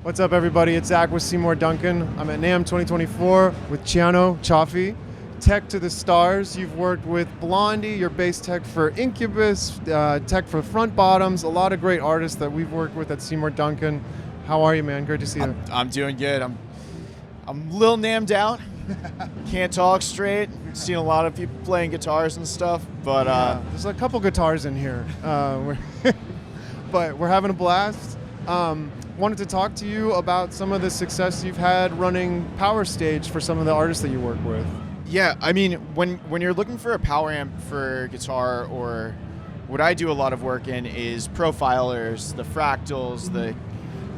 What's up, everybody? It's Zach with Seymour Duncan. I'm at NAMM 2024 with Ciano Cioffi. Tech to the stars. You've worked with Blondie, your bass tech for Incubus, tech for Front Bottoms, a lot of great artists that we've worked with at Seymour Duncan. How are you, man? Great to see you. I'm doing good. I'm a little NAMM'd out. Can't talk straight. Seen a lot of people playing guitars and stuff, but there's a couple guitars in here, but we're having a blast. Wanted to talk to you about some of the success you've had running PowerStage for some of the artists that you work with. Yeah, I mean, when you're looking for a power amp for guitar, or what I do a lot of work in is profilers, the Fractals, the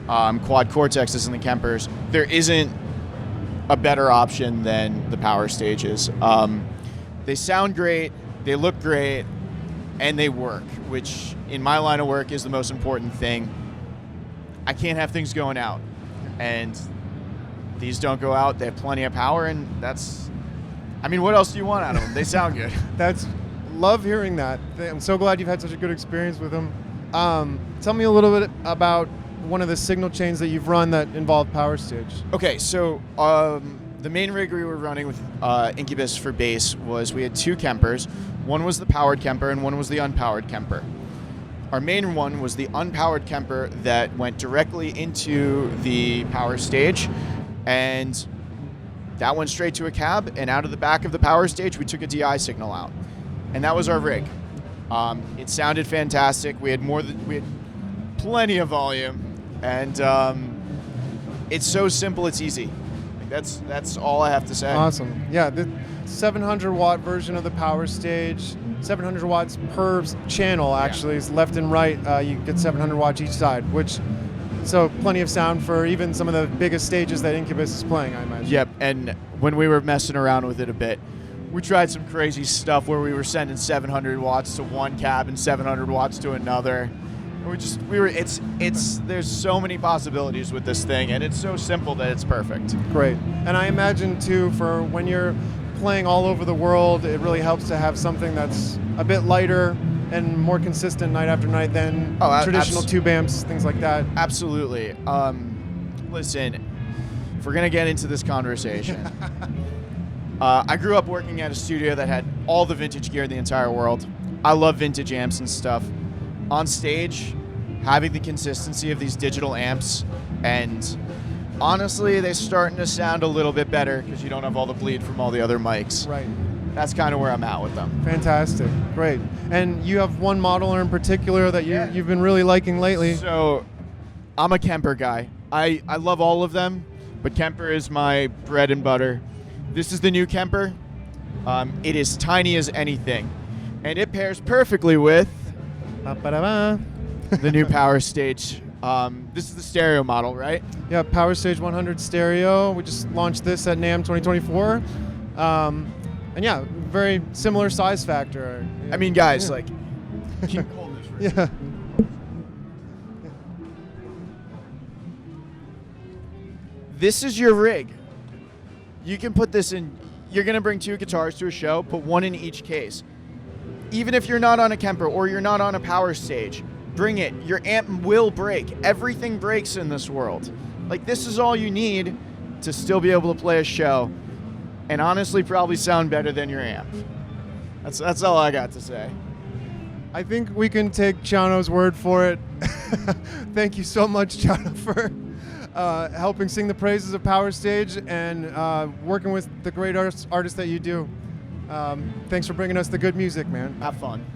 Quad Cortexes, and the Kempers. There isn't a better option than the PowerStages. They sound great, they look great, and they work, which in my line of work is the most important thing. I can't have things going out, and these don't go out. They have plenty of power, and I mean, what else do you want out of them? They sound good. Love hearing that. I'm so glad you've had such a good experience with them. Tell me a little bit about one of the signal chains that you've run that involved PowerStage. Okay, so the main rig we were running with Incubus for bass was we had two Kempers. One was the powered Kemper, and one was the unpowered Kemper. Our main one was the unpowered Kemper that went directly into the PowerStage, and that went straight to a cab, and out of the back of the PowerStage we took a DI signal out, and that was our rig. It sounded fantastic. We had plenty of volume, and it's so simple, it's easy. That's all I have to say. Awesome. Yeah, the 700 watt version of the PowerStage, 700 watts per channel actually, is left and right. You get 700 watts each side, so plenty of sound for even some of the biggest stages that Incubus is playing, I imagine. Yep, and when we were messing around with it a bit, we tried some crazy stuff where we were sending 700 watts to one cab and 700 watts to another. There's so many possibilities with this thing, and it's so simple that it's perfect. Great. And I imagine too, for when you're playing all over the world, it really helps to have something that's a bit lighter and more consistent night after night than traditional tube amps, things like that. Absolutely. Listen, if we're gonna get into this conversation, I grew up working at a studio that had all the vintage gear in the entire world. I love vintage amps and stuff. On stage, having the consistency of these digital amps, and honestly, they're starting to sound a little bit better because you don't have all the bleed from all the other mics. Right. That's kind of where I'm at with them. Fantastic. Great. And you have one modeler in particular that you've been really liking lately. So I'm a Kemper guy. I love all of them, but Kemper is my bread and butter. This is the new Kemper. It is tiny as anything, and it pairs perfectly with the new PowerStage. This is the stereo model, right? Yeah, PowerStage 100 stereo. We just launched this at NAMM 2024. And yeah, very similar size factor. I mean, guys, like, keep holding this right. Yeah. This is your rig. You can put this in. You're going to bring two guitars to a show, put one in each case. Even if you're not on a Kemper or you're not on a PowerStage, bring it. Your amp will break. Everything breaks in this world. Like, this is all you need to still be able to play a show, and honestly probably sound better than your amp. That's all I got to say. I think we can take Ciano's word for it. Thank you so much, Ciano, for helping sing the praises of PowerStage and working with the great artists that you do. Thanks for bringing us the good music, man. Have fun.